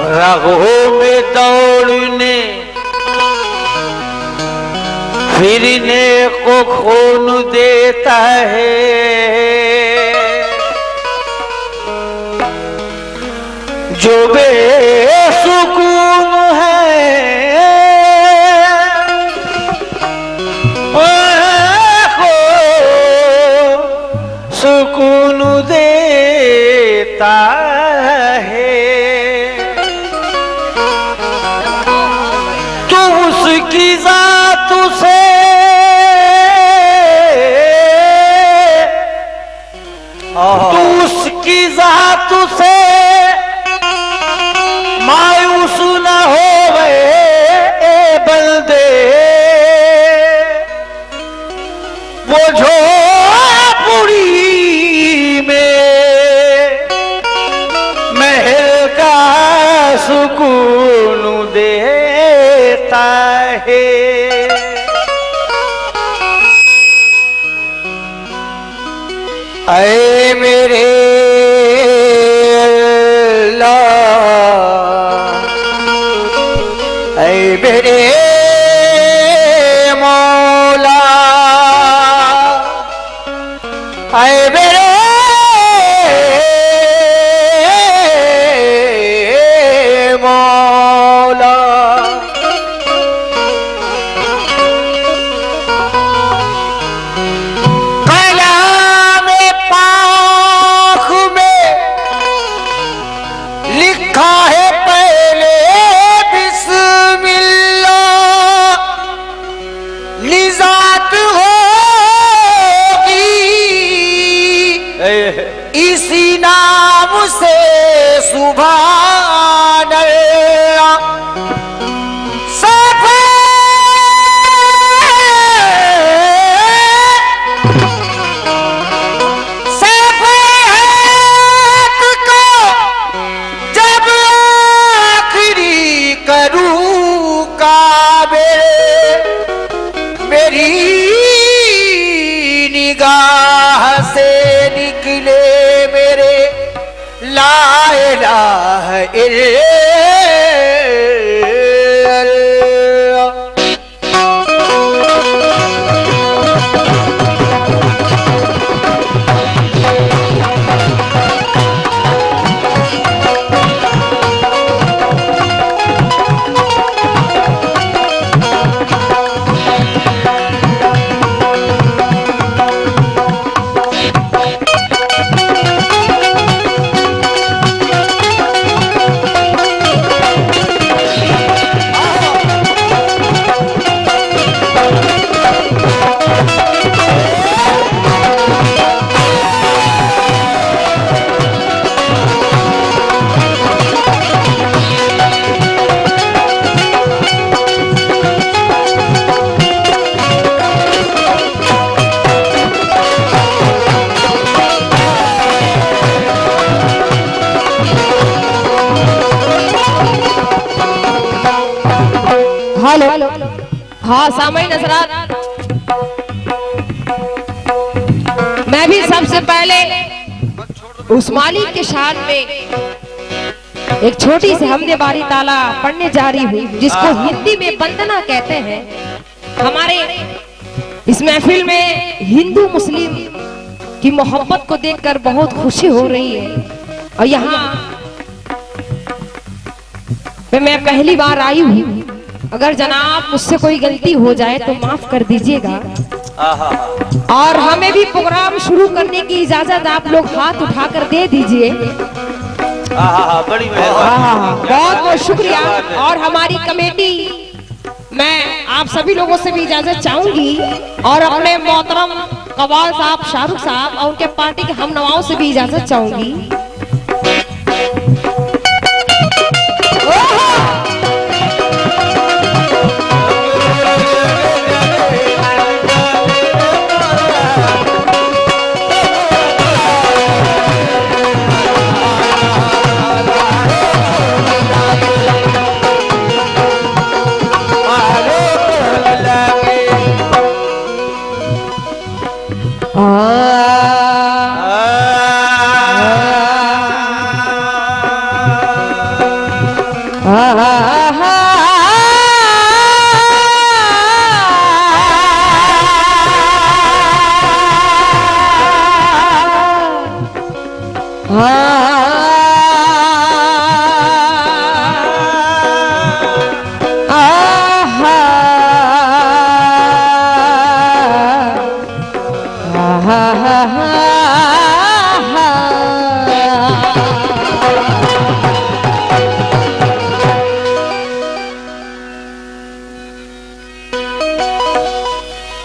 रगों में दौड़ने फिरने को खून देता है, जो बेसुकून है को सुकून देता है। तो उसकी जात से तो उसकी जात से मायूस न हो गए बंदे, वो झोपड़ी में महल का सुकून देता है। ऐ मेरे अल्लाह, ऐ मेरे मौला, ऐ मेरे मौला, लिखा है पहले बिस्मिल्लाह, निजात होगी इसी नाम से सुभान अल्लाह। मेरी निगाह से निकले मेरे ला इलाहा इल्लल्लाह। हेलो, हाँ सामईन हज़रात, मैं भी सबसे पहले उस मालिक के शान में एक छोटी सी हमदे बारी ताला पढ़ने जा रही हूँ, जिसको हिंदी में वंदना कहते हैं। हमारे इस महफिल में हिंदू मुस्लिम की मोहब्बत को देखकर बहुत खुशी हो रही है। और यहाँ पे मैं पहली बार आई हूँ, अगर जनाब मुझसे कोई गलती हो जाए तो माफ कर दीजिएगा। और हमें भी प्रोग्राम शुरू करने की इजाजत आप लोग हाथ उठाकर दे दीजिए। बड़ी बहुत बहुत शुक्रिया। और हमारी कमेटी, मैं आप सभी लोगों से भी इजाजत चाहूंगी और अपने मोहतरम कवाल साहब, शाहरुख साहब और उनके पार्टी के हम नवाओं से भी इजाजत चाहूंगी।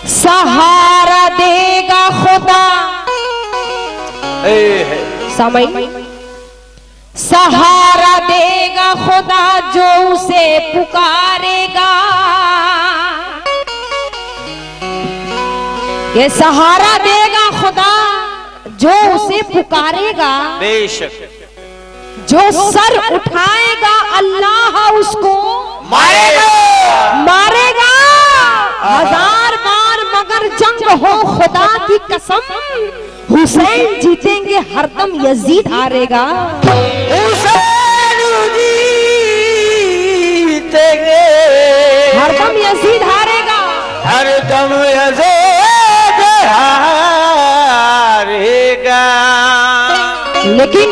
सहारा देगा खुदा समय, सहारा देगा खुदा जो उसे पुकारेगा। ये सहारा देगा खुदा जो उसे पुकारेगा। बेशक जो सर उठाएगा अल्लाह उसको मारेगा, मारेगा हजार बार मगर जंग हो खुदा की कसम। हुसैन जीतेंगे हरदम यजीद हारेगा। हुसैन जीतेंगे हरदम यजीद हारेगा। हरदम यजीद हारेगा। लेकिन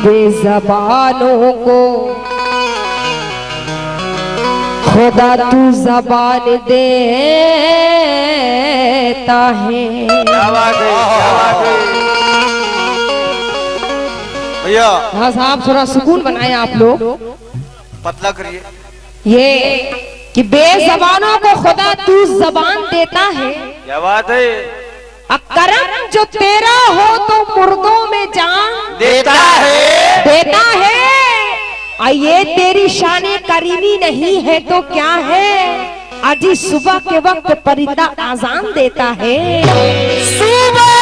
बेज़बानों को खुदा तू जबान देता है। क्या बात है, क्या बात है भैया। हाँ साहब थोड़ा सुकून बनाए आप लोग। पतला करिए। ये कि बेज़बानों को खुदा तू जबान देता है। क्या बात है। करम जो तेरा हो तो मुर्दों में जान देता है, देता है। ये तेरी शाने करीमी नहीं है तो क्या है। आज सुबह के वक्त परिंदा आजान देता है। सुबह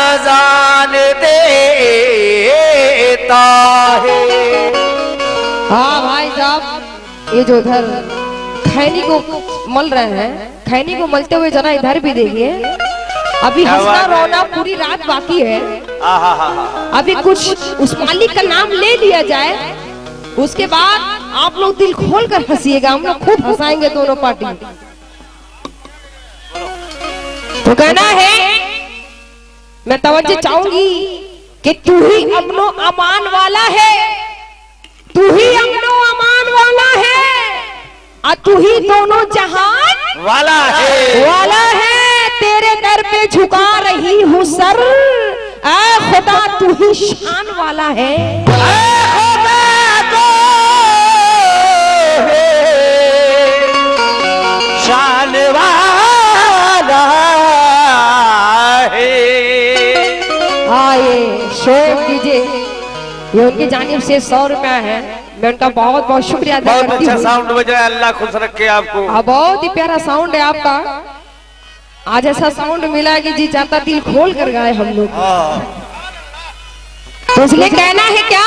आजान देता है। हाँ भाई साहब, ये जो उधर खैनी को मल रहे हैं, खैनी को मलते हुए जरा इधर भी देखिए। अभी हंसना रोना पूरी रात बाकी है। अभी कुछ उस मालिक का नाम ले लिया जाए, उसके बाद आप लोग दिल खोल कर हंसिएगा। हम लोग खूब हंसाएंगे दोनों पार्टी। तो कहना है, मैं तवज्जो चाहूंगी कि तू ही अमनो अमान वाला है, तू ही अमनो अमान वाला है, और तू ही दोनों जहान वाला है, वाला है। तेरे दर पे झुका रही हूँ सर, ऐ खुदा तू ही शान वाला है। शान वाला है। आए शोर कीजिए। ये उनकी जानिब से 100 रुपया है। मैं उनका बहुत बहुत शुक्रिया अदा बहुत करती अच्छा हूँ। साउंड बजा, अल्लाह खुश रखे आपको। बहुत ही प्यारा साउंड है आपका। आज ऐसा साउंड मिला कि जी चाहता दिल खोल कर गाए हम लोग। तो इसलिए कहना है क्या,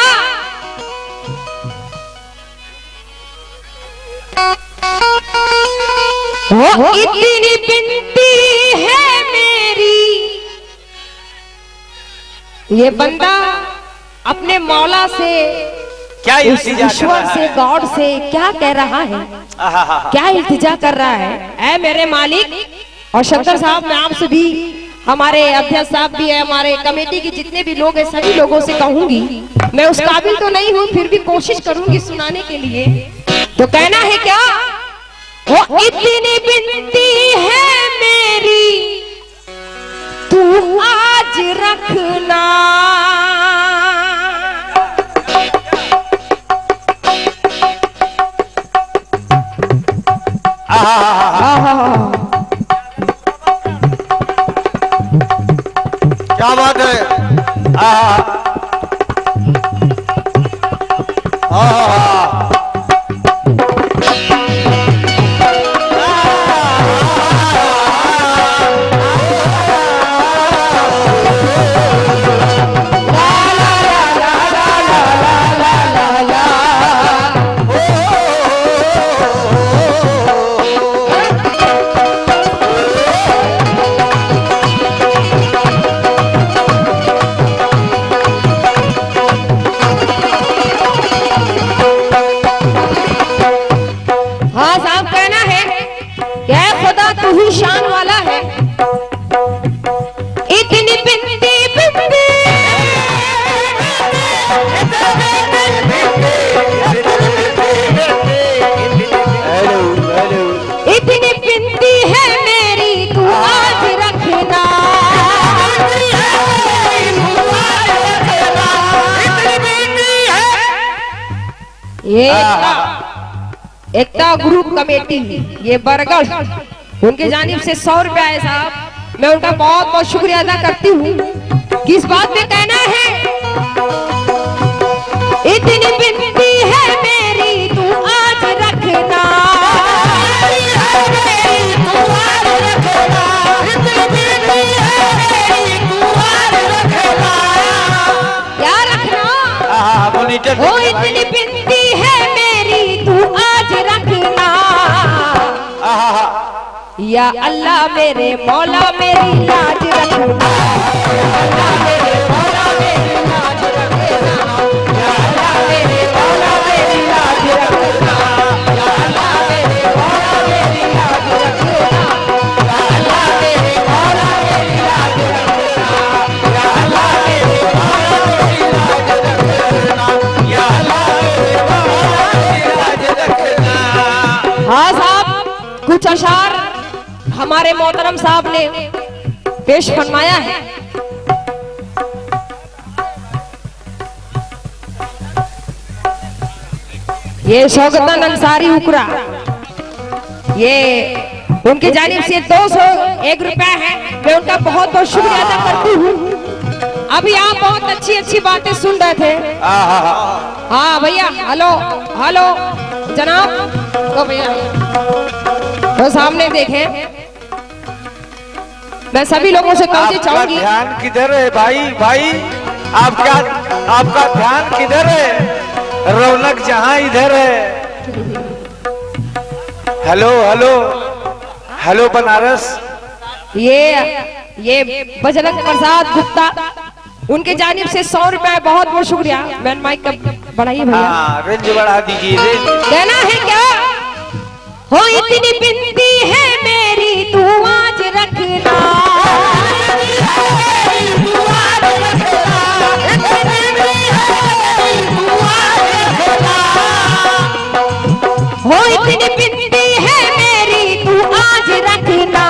वो इतनी बिनती है मेरी। ये बंदा अपने मौला से, क्या उस इल्तिजा कर ईश्वर रहा से, है? गॉड से क्या कह रहा है, क्या इल्तिजा कर रहा है। ऐ मेरे मालिक। और शंकर साहब, मैं आपसे भी, हमारे अध्यक्ष साहब भी है, हमारे कमेटी के जितने भी लोग हैं, सभी लोगों से कहूंगी, मैं उस काबिल तो नहीं हूँ, फिर भी कोशिश करूंगी सुनाने के लिए। तो कहना है क्या, वो इतनी बिनती है मेरी, तू आज रखना। क्या बात है। है, इतनी बिंदी बिंदी इतनी बिंदी है मेरी, तू आज रखना। ये एकता ग्रुप कमेटी, ये बरगढ़, उनके जानिब से 100 रुपया है साहब। मैं उनका बहुत बहुत शुक्रिया अदा करती हूँ। किस बात पे कहना है, इतनी बिनती है मेरी, तू आज रखना। क्या रखना? ओ इतनी बिनती है मेरी, तू आज रखना। या अल्लाह मेरे मौला मेरी लाज रखना। अल्लाह मेरे मौला मेरी लाज रखना। या अल्लाह मेरे मौला मेरी लाज रखना। या अल्लाह मेरे मौला मेरी लाज रखना। या अल्लाह मेरे मौला मेरी लाज रखना। या अल्लाह मेरे मौला मेरी लाज रखना। या अल्लाह मेरे मौला मेरी लाज रखना। हाँ साहब, कुछ अशार हमारे मोहतरम साहब ने पेश फरमाया है। ये शौकतन अंसारी उकरा, ये उनकी जानिब से 201 रुपया है। मैं उनका बहुत बहुत शुक्रिया अदा करती हूँ। अभी आप बहुत अच्छी अच्छी बातें सुन रहे थे। हाँ भैया, हेलो हेलो जनाब, तो भैया तो सामने देखें। मैं सभी लोगों से कहना चाहूंगी, ध्यान किधर है भाई? भाई आपका ध्यान किधर है? रौनक जहां इधर है। Hello hello hello Banaras. ये बजरंग प्रसाद गुप्ता, उनके जानिब से 100 रुपया, बहुत बहुत शुक्रिया। मैन माइक का बढ़ाइए भैया। रेंज बढ़ा दीजिए। कहना है क्या, हो इतनी बिनती है मेरी, तू आज रखना। हो इतनी बिनती है मेरी, तू आज रखना।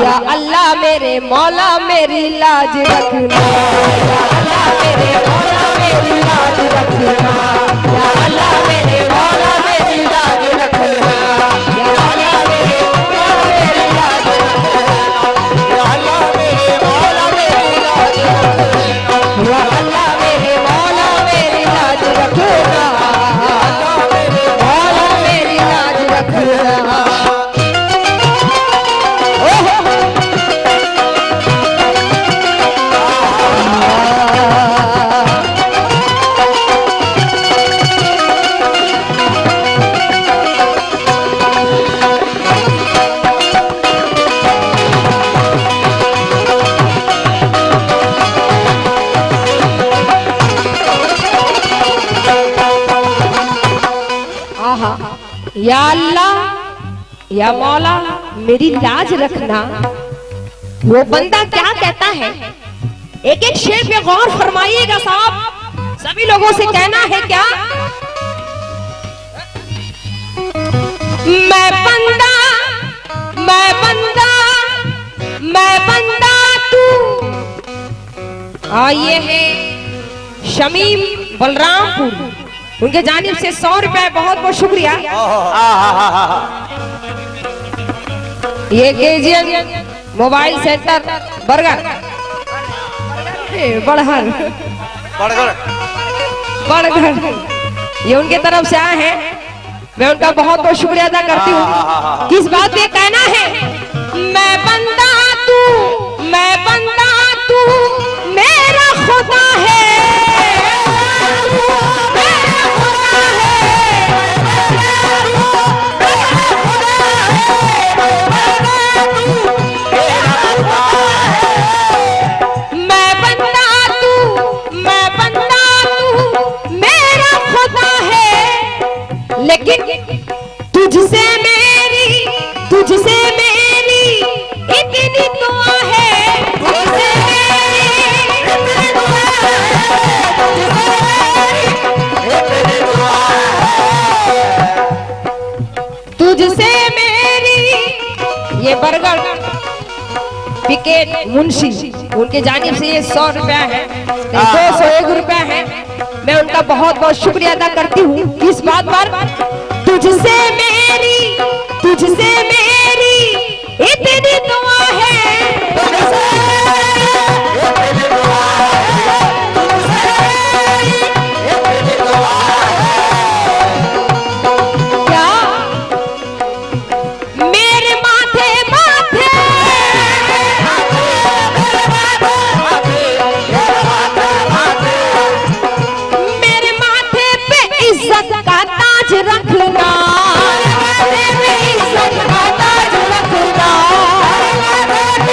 या अल्लाह मेरे मौला मेरी लाज रखना। या अल्लाह मेरे मौला मेरी लाज रखना। या अल्लाह मेरे मौला मेरी लाज रखना। या अल्लाह मेरे मौला मेरी लाज रखना। या अल्लाह मेरे मौला मेरी लाज रखना। या अल्लाह मेरे मौला मेरी लाज रखना। या अल्लाह मेरे मौला मेरी लाज रखना। या अल्लाह या मौला मेरी लाज रखना। वो बंदा क्या कहता है, एक एक शेर पे गौर फरमाइएगा साहब। सभी लोगों से कहना है क्या, मैं बंदा मैं बंदा मैं बंदा तू। ये है शमीम बलरामपुर, उनके जानिब से 100 रुपए, बहुत बहुत शुक्रिया। ये KGN mobile centre Bargarh Badgarh, ये उनके तरफ से आए हैं। मैं उनका बहुत बहुत शुक्रिया अदा करती हूँ। किस बात पे कहना है, मैं बंदा तू मेरा खुदा है। लेकिन तुझसे तुझसे मेरी इतनी दुआ है, तुझसे मेरी इतनी दुआ है, तुझसे मेरी। ये बरगढ़ विकेट मुंशी उनके जानिब से ये 100 रुपया है, 201 रुपया है। मैं उनका बहुत बहुत शुक्रिया अदा करती हूँ इस बात पर। तुझसे मेरी इतनी दुआ है, क्या मेरे माथे माथे मेरे माथे पे इज्जत का ताज रखना, इज्जत का ताज रखना,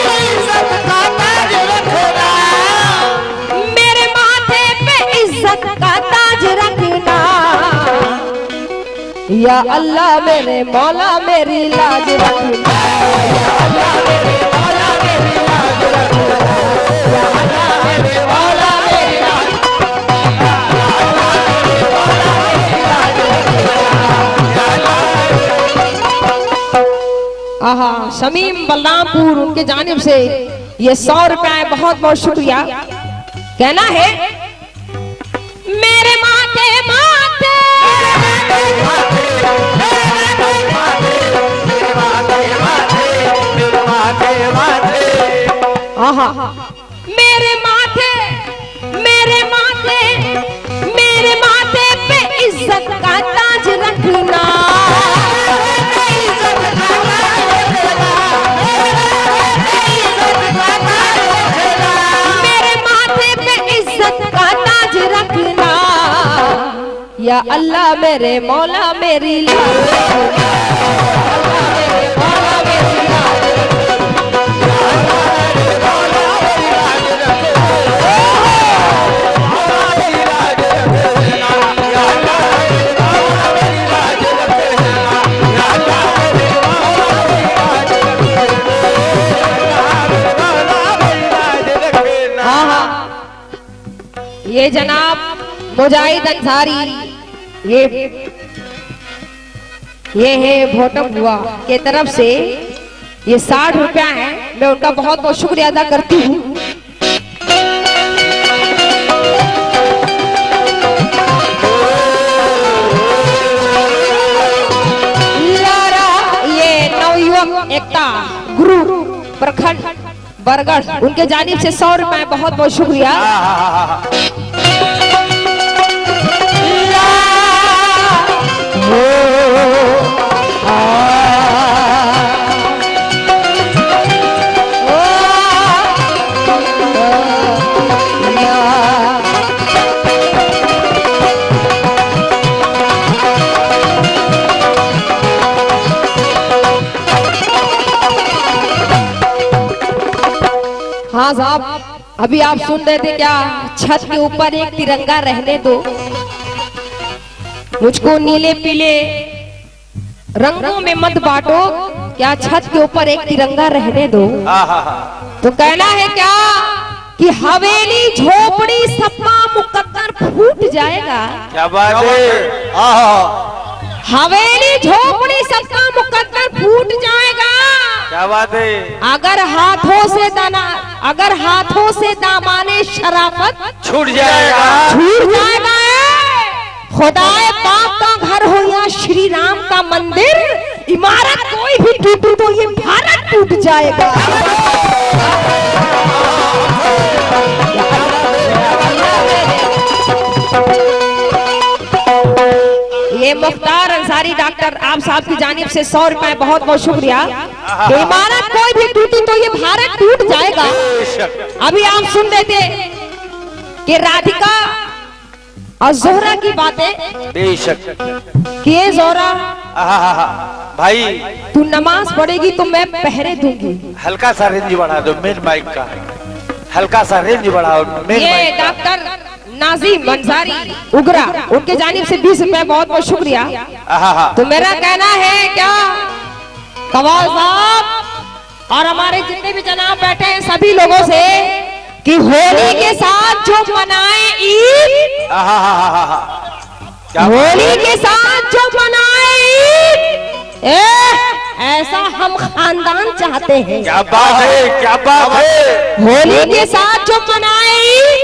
इज्जत का ताज रखना, मेरे माथे पे इज्जत का ताज रखना। या अल्लाह मेरे मौला मेरी लाज रखना, या अल्लाह मेरे मौला मेरी लाज रखना, या अल्लाह मेरे मौला मेरी लाज रखना। आहा, शमीम बलरामपुर उनके जानिब से ये 100 रुपया है, बहुत बहुत शुक्रिया। कहना है मेरे माथे माथे आहा, मेरे माथे पे इज्जत का ताज रखना, इज्जत का ताज रखना, इज्जत का ताज रखना, मेरे माथे पे इज्जत का ताज रखना। या अल्लाह मेरे मौला मेरी लाज रखना, अल्लाह मेरे मौला मेरी लाज ये जनाब मुजाहिद अंसारी ये है भोटम हुआ के तरफ से ये 60 रुपया है। मैं उनका बहुत बहुत शुक्रिया अदा करती हूँ। ये नवयुवक एकता गुरु प्रखंड बरगढ़ उनके जानिब से 100 रुपए, बहुत बहुत शुक्रिया। हाँ साहब, अभी आप सुन रहे थे क्या, छत के ऊपर एक तिरंगा रहने दो, मुझको नीले पीले रंगों में मत बांटो, क्या छत के ऊपर एक तिरंगा रहने दो। तो कहना है क्या कि हवेली झोपड़ी सपना मुकद्दर फूट जाएगा। क्या बात है, हवेली झोपड़ी सपना मुकद्दर फूट जाएगा। क्या बात है, अगर हाथों से दामाने शराफत छूट जाएगा, छूट जाएगा। खुदाए पाक का घर हो या श्री राम का मंदिर, इमारत कोई भी टूटी तो ये भारत टूट जाएगा। ये मुख्तार अंसारी डॉक्टर आप साहब की जानिब से 100 रुपए, बहुत बहुत शुक्रिया। इमारत कोई भी टूटी तो ये भारत टूट जाएगा। अभी आप सुन रहे थे कि राधिका और जोहरा की बातें, बेशक कि ये जोहरा भाई तू नमाज पढ़ेगी तो मैं पहरे दूंगी। हल्का सा रेंज बढ़ा दो मेन माइक का, हल्का सा रेंज बढ़ाओ मेन ये माइक का। डॉक्टर नाजिम अंसारी उगरा उनके जानिब से 20 रुपए, बहुत बहुत शुक्रिया। तो मेरा कहना है क्या कवाल साहब और हमारे जितने भी जनाब बैठे हैं सभी लोगों से कि होली के साथ जो मनाए ईद, होली के साथ जो मनाए ईद, ऐसा हम खानदान चाहते हैं। क्या बात है, क्या बात है। होली के साथ जो मनाए ईद,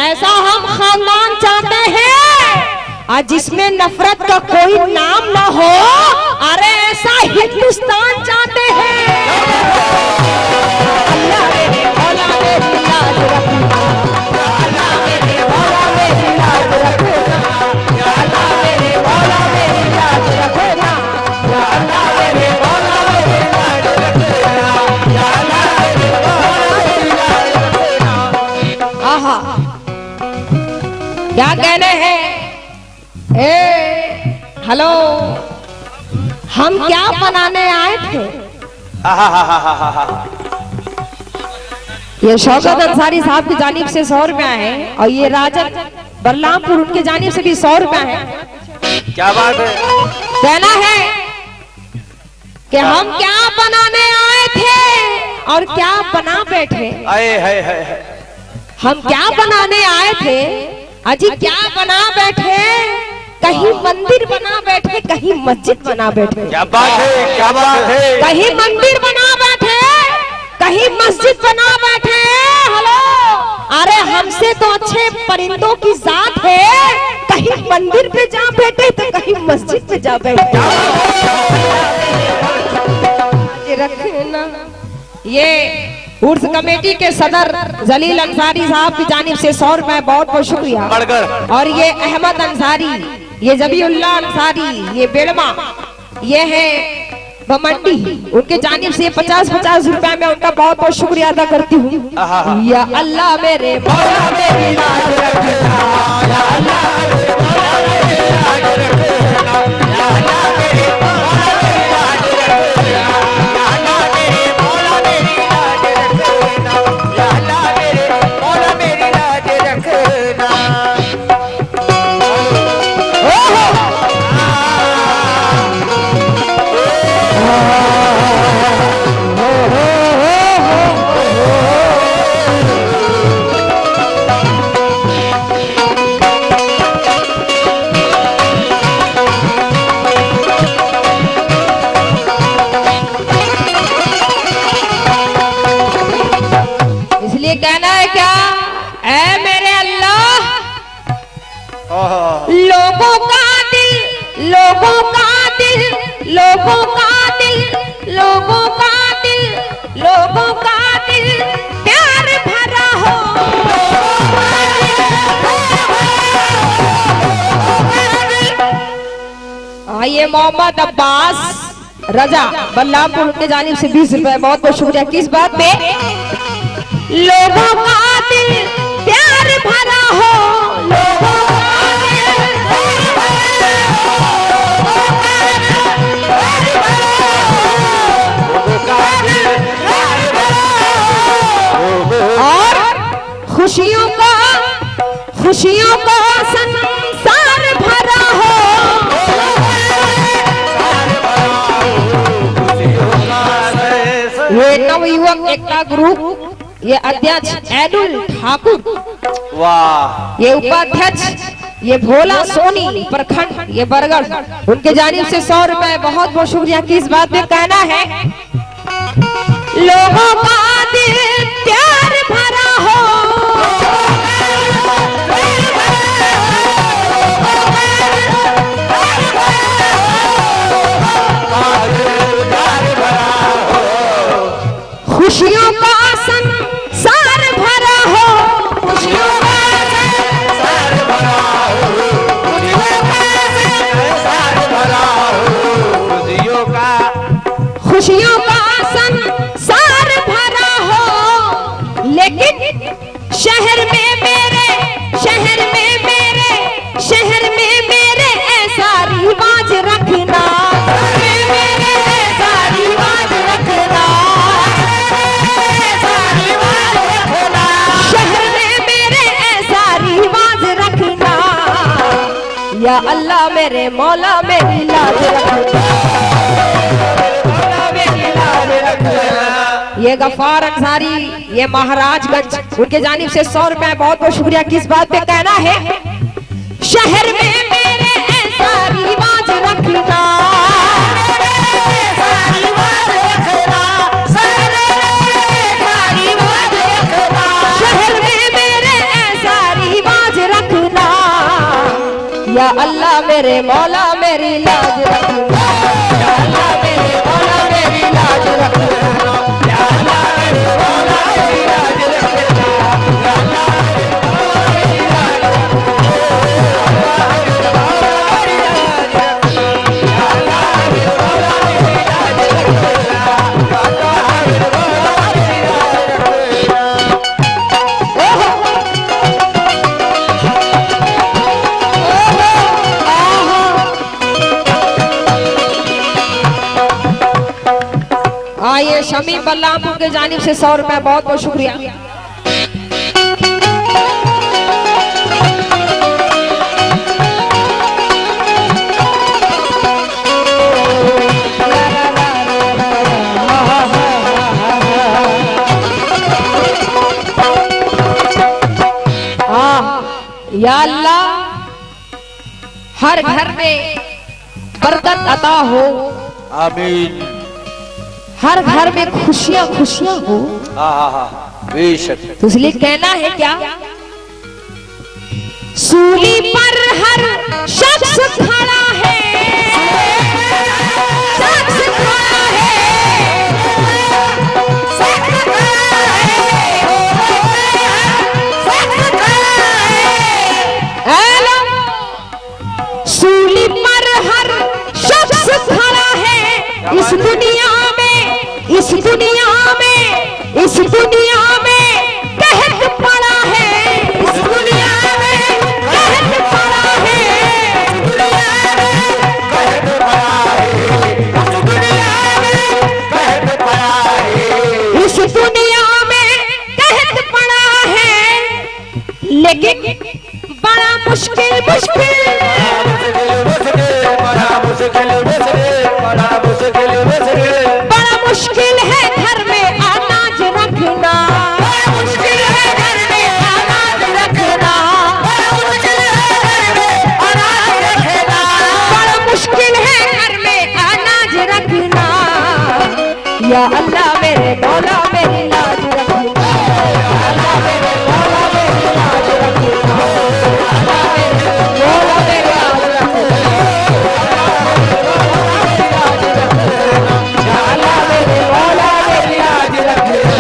ऐसा हम खानदान चाहते हैं और जिसमें नफरत का कोई नाम ना हो, अरे ऐसा हिंदुस्तान चाहते हैं। अल्लाह मेरे मौला मेरी लाज रखना, अल्लाह मेरे मौला मेरी लाज रखना, अल्लाह मेरे मौला मेरी लाज रखना, अल्लाह मेरे मौला मेरी लाज रखना, अल्लाह मेरे मौला मेरी लाज रखना। आहा, क्या कहने हैं? हेलो, हम क्या बनाने आए थे? ये शौकत अंसारी साहब की जानिब से 100 रुपया है और ये राजन बरलामपुर उनकी जानिब से भी 100 रुपया है। क्या बात है। कहना है कि हम क्या बनाने आए थे और क्या बना बैठे। आए है। हम क्या बनाने आए थे, अजी क्या बना बैठे। कहीं मंदिर बना बैठे, कहीं मस्जिद बना बैठे। क्या बात है, क्या बात है। कहीं मंदिर बना बैठे, कहीं मस्जिद बना बैठे। हेलो, अरे हमसे तो अच्छे परिंदों की जात है। कहीं मंदिर पे जा बैठे तो कहीं मस्जिद पे जा बैठे। रखना ये उर्स कमेटी के सदर जलील अंसारी साहब की जानिब से 100 रुपए, बहुत बहुत शुक्रिया। और ये अहमद अंसारी, ये जबीउल्लाह अंसारी, ये बेड़मा, ये है बमंडी, उनके जानिब से 50-50 रुपए में उनका बहुत बहुत शुक्रिया अदा करती हूँ। या अल्लाह मेरे मौला मेरी लाज रखना, या अल्लाह मेरे मौला मेरी लाज रखना, या अल्लाह मेरे मौला मेरी लाज रखना, या अल्लाह मेरे मौला मेरी लाज रखना, या अल्लाह मेरे मौला मेरी लाज रखना। इसलिए कहना है क्या, ऐ मेरे अल्लाह, लोगों का दिल, लोगों का दिल, लोगों का दिल, लोगों का दिल, लोगों का दिल प्यार भरा हो। आइए मोहम्मद अब्बास रजा बल्लापुर के जानिब से 20 रुपए, बहुत बहुत शुक्रिया। किस बात पे? लोगों का दिल प्यार भरा हो, लोगों का दिल और खुशियों का संसार भरा हो। ये नवयुवक एकता ग्रुप, ये अध्यक्ष एडुल ठाकुर, वाह, ये उपाध्यक्ष ये भोला सोनी प्रखंड, ये बरगढ़, उनके जानिब से 100 रुपए, बहुत बहुत शुक्रिया। किस बात में कहना है? लोगों का दिल प्यार भरा हो, खुशियों का संसार भरा हो, खुशियों का संसार भरा हो, खुशियों का संसार भरा हो। लेकिन शहर में मेरे, शहर में मेरे, शहर में मेरे ऐसा रिवाज रखना, मेरे ऐसा रिवाज रखना, शहर में मेरे ऐसा रिवाज रखना। या अल्लाह मेरे मौला मेरी लाज रखना, मौला मेरी ये गफ्फार अंसारी, ये महाराजगंज, उनके जानिब से 100 रुपए। बहुत बहुत शुक्रिया। किस बात पे कहना है? शहर में मेरे ऐसा रिवाज रखना, शहर में मेरे ऐसा रिवाज रखना, या अल्लाह मेरे मौला मेरी लाज रखना, या अल्लाह मेरे मौला मेरी लाज रखना, या अल्लाह मेरे मौला मेरी लाज रखना, या अल्लाह मेरे मौला मेरी लाज रखना, या अल्लाह मेरे मौला मेरी लाज रखना, या अल्लाह मेरे मौला मेरी लाज रखना। आइए शमी बल्लामपुर के जानिब से 100 रुपए। बहुत बहुत शुक्रिया। या अल्लाह हर घर में बरकत अता हो, आमीन। हर घर में खुशियां खुशियां हो। बेशक। तो इसलिए कहना है क्या? सूली पर हर शख्स खड़ा है, शख्स खड़ा है, शख्स खड़ा है, शख्स खड़ा है। सूली पर हर शख्स खड़ा है इस दुनिया में, इस दुनिया में, इस दुनिया में कहत पड़ा है, इस दुनिया में कहत पड़ा है, इस दुनिया में कहत पड़ा है, इस दुनिया में कहत पड़ा है, इस दुनिया में कहत पड़ा है। लेकिन बड़ा मुश्किल मुश्किल बड़ा मुश्किल है घर में अनाज रखना, बड़ा मुश्किल है घर में अनाज रखना, बड़ा मुश्किल है घर में अनाज रखना, बड़ा मुश्किल है घर में अनाज रखना। या अल्लाह मेरे मौला मेरी लाज रखना, या अल्लाह मेरे मौला मेरी लाज रखना, अल्लाह मेरे मौला मेरी लाज रखना,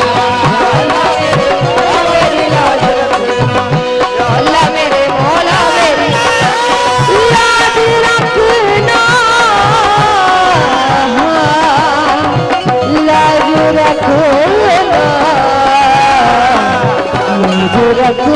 रखो